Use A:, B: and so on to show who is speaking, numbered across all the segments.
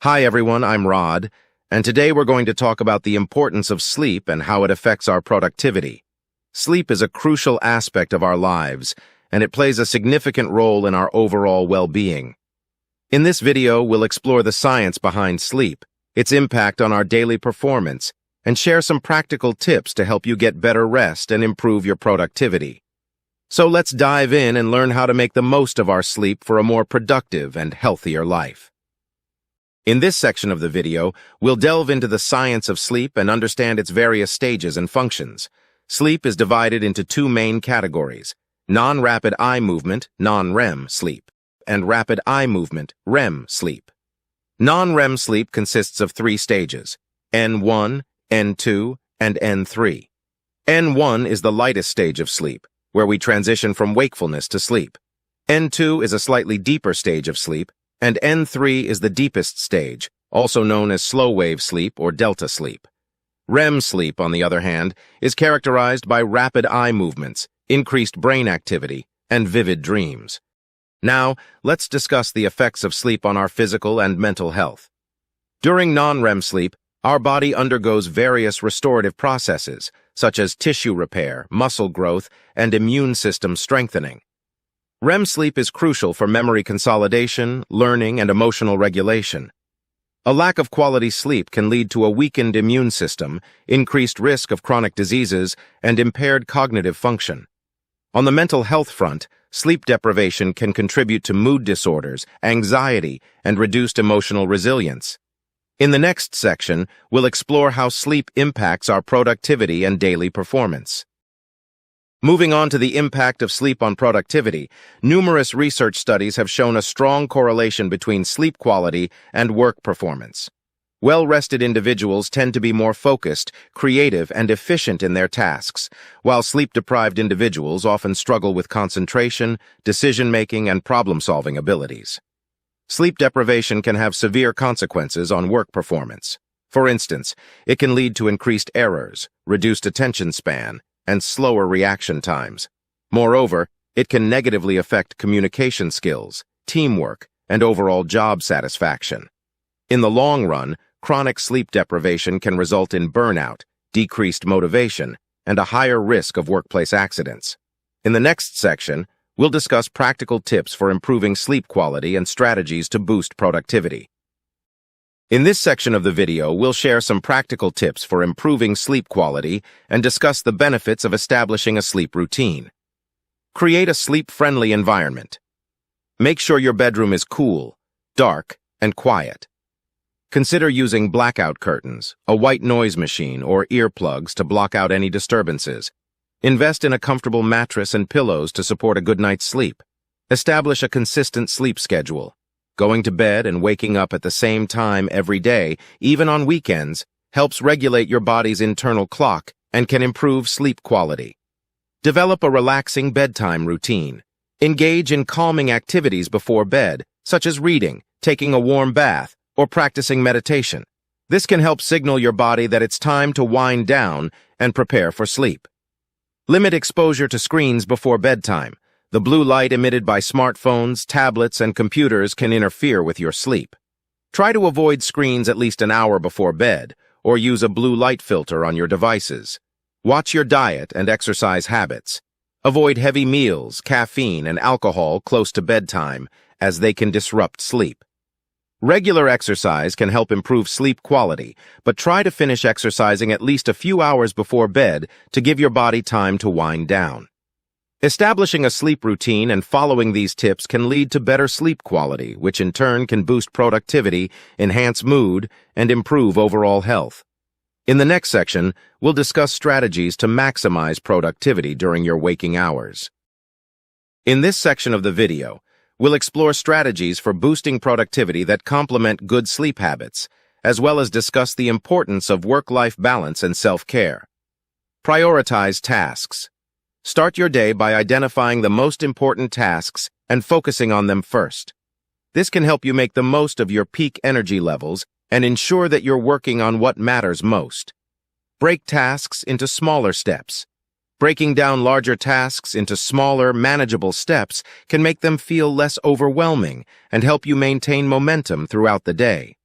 A: Hi everyone, I'm Rod, and today we're going to talk about the importance of sleep and how it affects our productivity. Sleep is a crucial aspect of our lives, and it plays a significant role in our overall well-being. In this video, we'll explore the science behind sleep, its impact on our daily performance, and share some practical tips to help you get better rest and improve your productivity. So let's dive in and learn how to make the most of our sleep for a more productive and healthier life. In this section of the video, we'll delve into the science of sleep and understand its various stages and functions. Sleep is divided into two main categories: non-rapid eye movement, non-REM sleep, and rapid eye movement, REM sleep. Non-REM sleep consists of three stages: N1, N2, and N3. N1 is the lightest stage of sleep, where we transition from wakefulness to sleep. N2 is a slightly deeper stage of sleep, and N3 is the deepest stage, also known as slow-wave sleep or delta sleep. REM sleep, on the other hand, is characterized by rapid eye movements, increased brain activity, and vivid dreams. Now, let's discuss the effects of sleep on our physical and mental health. During non-REM sleep, our body undergoes various restorative processes, such as tissue repair, muscle growth, and immune system strengthening. REM sleep is crucial for memory consolidation, learning, and emotional regulation. A lack of quality sleep can lead to a weakened immune system, increased risk of chronic diseases, and impaired cognitive function. On the mental health front, sleep deprivation can contribute to mood disorders, anxiety, and reduced emotional resilience. In the next section, we'll explore how sleep impacts our productivity and daily performance. Moving on to the impact of sleep on productivity, numerous research studies have shown a strong correlation between sleep quality and work performance. Well-rested individuals tend to be more focused, creative, and efficient in their tasks, while sleep-deprived individuals often struggle with concentration, decision-making, and problem-solving abilities. Sleep deprivation can have severe consequences on work performance. For instance, it can lead to increased errors, reduced attention span, and slower reaction times. Moreover, it can negatively affect communication skills, teamwork, and overall job satisfaction. In the long run, chronic sleep deprivation can result in burnout, decreased motivation, and a higher risk of workplace accidents. In the next section, we'll discuss practical tips for improving sleep quality and strategies to boost productivity. In this section of the video, we'll share some practical tips for improving sleep quality and discuss the benefits of establishing a sleep routine. Create a sleep-friendly environment. Make sure your bedroom is cool, dark, and quiet. Consider using blackout curtains, a white noise machine, or earplugs to block out any disturbances. Invest in a comfortable mattress and pillows to support a good night's sleep. Establish a consistent sleep schedule. Going to bed and waking up at the same time every day, even on weekends, helps regulate your body's internal clock and can improve sleep quality. Develop a relaxing bedtime routine. Engage in calming activities before bed, such as reading, taking a warm bath, or practicing meditation. This can help signal your body that it's time to wind down and prepare for sleep. Limit exposure to screens before bedtime. The blue light emitted by smartphones, tablets, and computers can interfere with your sleep. Try to avoid screens at least an hour before bed, or use a blue light filter on your devices. Watch your diet and exercise habits. Avoid heavy meals, caffeine, and alcohol close to bedtime, as they can disrupt sleep. Regular exercise can help improve sleep quality, but try to finish exercising at least a few hours before bed to give your body time to wind down. Establishing a sleep routine and following these tips can lead to better sleep quality, which in turn can boost productivity, enhance mood, and improve overall health. In the next section, we'll discuss strategies to maximize productivity during your waking hours. In this section of the video, we'll explore strategies for boosting productivity that complement good sleep habits, as well as discuss the importance of work-life balance and self-care. Prioritize tasks. Start your day by identifying the most important tasks and focusing on them first. This can help you make the most of your peak energy levels and ensure that you're working on what matters most. Break tasks into smaller steps. Breaking down larger tasks into smaller, manageable steps can make them feel less overwhelming and help you maintain momentum throughout the day.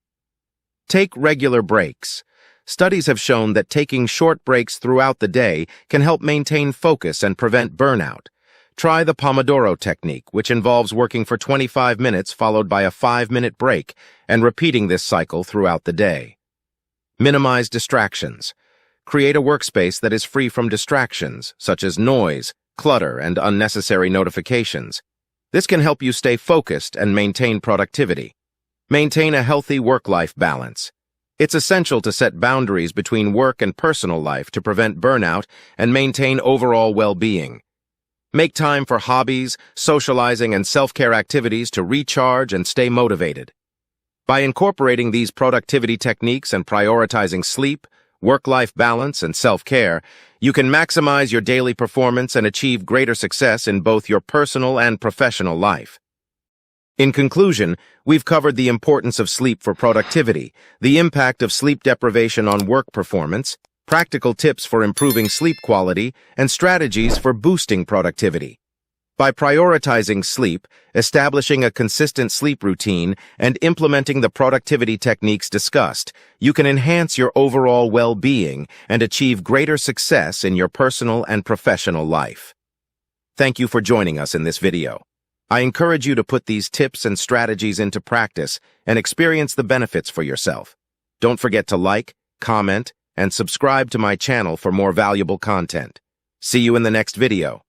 A: Take regular breaks. Studies have shown that taking short breaks throughout the day can help maintain focus and prevent burnout. Try the Pomodoro technique, which involves working for 25 minutes followed by a 5-minute break and repeating this cycle throughout the day. Minimize distractions. Create a workspace that is free from distractions, such as noise, clutter, and unnecessary notifications. This can help you stay focused and maintain productivity. Maintain a healthy work-life balance. It's essential to set boundaries between work and personal life to prevent burnout and maintain overall well-being. Make time for hobbies, socializing, and self-care activities to recharge and stay motivated. By incorporating these productivity techniques and prioritizing sleep, work-life balance, and self-care, you can maximize your daily performance and achieve greater success in both your personal and professional life. In conclusion, we've covered the importance of sleep for productivity, the impact of sleep deprivation on work performance, practical tips for improving sleep quality, and strategies for boosting productivity. By prioritizing sleep, establishing a consistent sleep routine, and implementing the productivity techniques discussed, you can enhance your overall well-being and achieve greater success in your personal and professional life. Thank you for joining us in this video. I encourage you to put these tips and strategies into practice and experience the benefits for yourself. Don't forget to like, comment, and subscribe to my channel for more valuable content. See you in the next video.